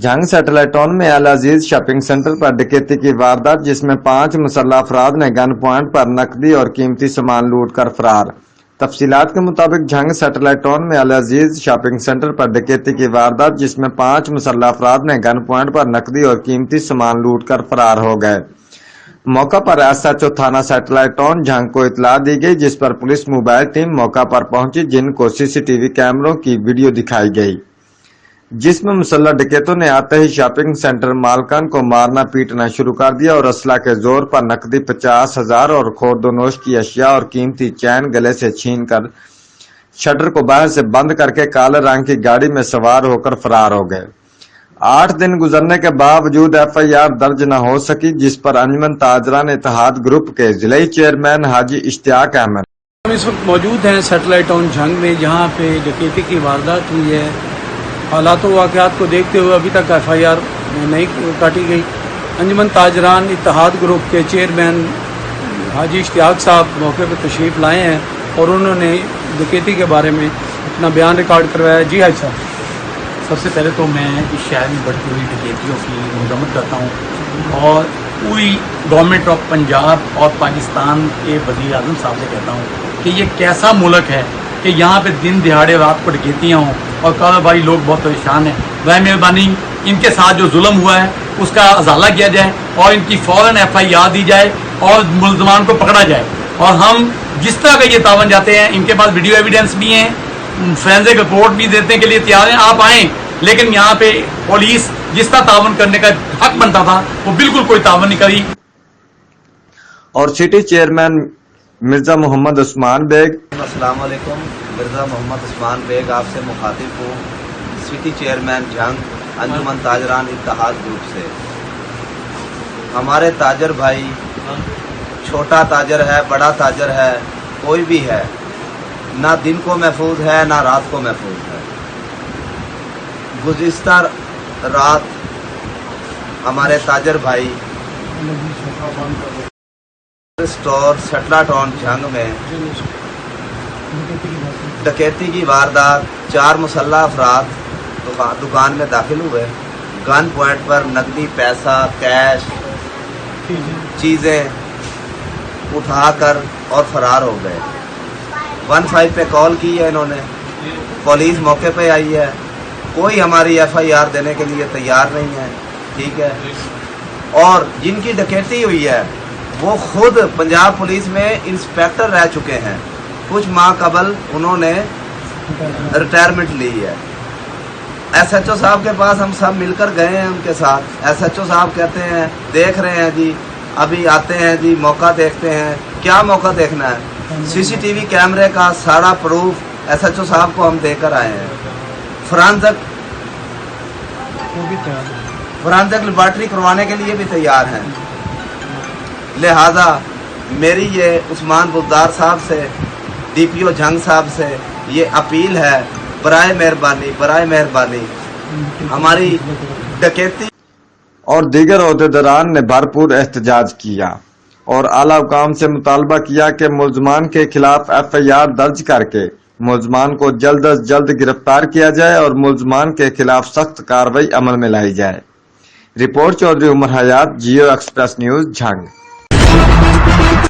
Jhang satellite town میں العزیز shopping centre پر ڈکیتی کی واردات، جس میں 5 مسلح افراد نے گن پوائنٹ پر نقدی اور قیمتی سامان لوٹ کر فرار۔ تفصیلات کے مطابق جھنگ سیٹلائٹ ٹاؤن میں العزیز شاپنگ سینٹر پر ڈکیتی کی واردات، جس میں 5 مسلح افراد نے گن پوائنٹ پر نقدی اور قیمتی سامان لوٹ کر فرار ہو گئے۔ موقع پر SHO تھانہ سیٹلائٹ ٹاؤن جھنگ کو اطلاع دی گئی، جس پر پولیس موبائل ٹیم موقع پر پہنچی، جن کو CCTV کیمروں کی ویڈیو دکھائی گئی، جس میں مسلح ڈکیتوں نے آتے ہی شاپنگ سینٹر مالکان کو مارنا پیٹنا شروع کر دیا اور اسلحہ کے زور پر نقدی 50,000 اور خوردونوش کی اشیاء اور قیمتی چین گلے سے چھین کر شٹر کو باہر سے بند کر کے کالے رنگ کی گاڑی میں سوار ہو کر فرار ہو گئے۔ 8 دن گزرنے کے باوجود FIR درج نہ ہو سکی، جس پر انجمن تاجران اتحاد گروپ کے ضلعی چیئرمین حاجی اشتیاق احمد ہم اس وقت موجود ہیں سیٹلائٹ ٹاؤن جھنگ میں، جہاں پہ ڈکیتی کی واردات ہوئی ہے۔ حالات و واقعات کو دیکھتے ہوئے ابھی تک FIR نہیں کاٹی گئی۔ انجمن تاجران اتحاد گروپ کے چیئرمین حاجی اشتیاق صاحب موقع پہ تشریف لائے ہیں اور انہوں نے ڈکیتی کے بارے میں اپنا بیان ریکارڈ کروایا۔ جی حاجی صاحب، سب سے پہلے تو میں اس شہر میں بڑھتی ہوئی ڈکیتیوں کی مذمت کرتا ہوں اور پوری گورنمنٹ آف پنجاب اور پاکستان کے وزیر اعظم صاحب سے کہتا ہوں کہ یہ کیسا ملک ہے کہ یہاں پہ دن دہاڑے رات کو ڈکیتیاں ہوں اور کاروباری لوگ بہت پریشان ہیں۔ برائے مہربانی ان کے ساتھ جو ظلم ہوا ہے اس کا ازالہ کیا جائے اور ان کی فوراً FIR دی جائے اور ملزمان کو پکڑا جائے، اور ہم جس طرح کا یہ تعاون جاتے ہیں، ان کے پاس ویڈیو ایویڈنس بھی ہیں، فورینسک رپورٹ بھی دینے کے لیے تیار ہیں، آپ آئیں، لیکن یہاں پہ پولیس جس طرح تعاون کرنے کا حق بنتا تھا وہ بالکل کوئی تعاون نہیں کری۔ اور city chairman Mirza Muhammad Usman bag. السلام علیکم، مرزا محمد عثمان بیگ آپ سے مخاطب ہوں، سٹی چیئرمین جھنگ انجمن تاجران اتحاد گروپ سے۔ ہمارے تاجر بھائی، چھوٹا تاجر ہے، بڑا تاجر ہے، کوئی بھی ہے، نہ دن کو محفوظ ہے نہ رات کو محفوظ ہے۔ گزشتہ رات ہمارے تاجر بھائی اسٹور سیٹلائٹ ٹاؤن جھنگ میں ڈکیتی کی واردات، 4 مسلح افراد دکان میں داخل ہوئے، گن پوائنٹ پر نقدی پیسہ، کیش، چیزیں اٹھا کر اور فرار ہو گئے۔ 15 پہ کال کی ہے انہوں نے، پولیس موقع پہ آئی ہے، کوئی ہماری FIR دینے کے لیے تیار نہیں ہے، ٹھیک ہے۔ اور جن کی ڈکیتی ہوئی ہے وہ خود پنجاب پولیس میں انسپیکٹر رہ چکے ہیں، کچھ ماہ قبل انہوں نے ریٹائرمنٹ لی ہے۔ SHO صاحب کے پاس ہم سب مل کر گئے ہیں ان کے ساتھ۔ SHO صاحب کہتے ہیں دیکھ رہے ہیں جی، ابھی آتے ہیں جی، موقع دیکھتے ہیں۔ کیا موقع دیکھنا ہے؟ CCTV کیمرے کا سارا پروف SHO صاحب کو ہم دے کر آئے ہیں۔ فرانزک لیبارٹری کروانے کے لیے بھی تیار ہیں۔ لہذا میری یہ عثمان بلدار صاحب سے، DPO جھنگ صاحب سے یہ اپیل ہے، برائے مہربانی ہماری ڈکیتی۔ اور دیگر عہدیداران نے بھرپور احتجاج کیا اور اعلیٰ حکام سے مطالبہ کیا کہ ملزمان کے خلاف FIR درج کر کے ملزمان کو جلد از جلد گرفتار کیا جائے اور ملزمان کے خلاف سخت کارروائی عمل میں لائی جائے۔ رپورٹ چودھری عمر حیات، جیو ایکسپریس نیوز، جھنگ۔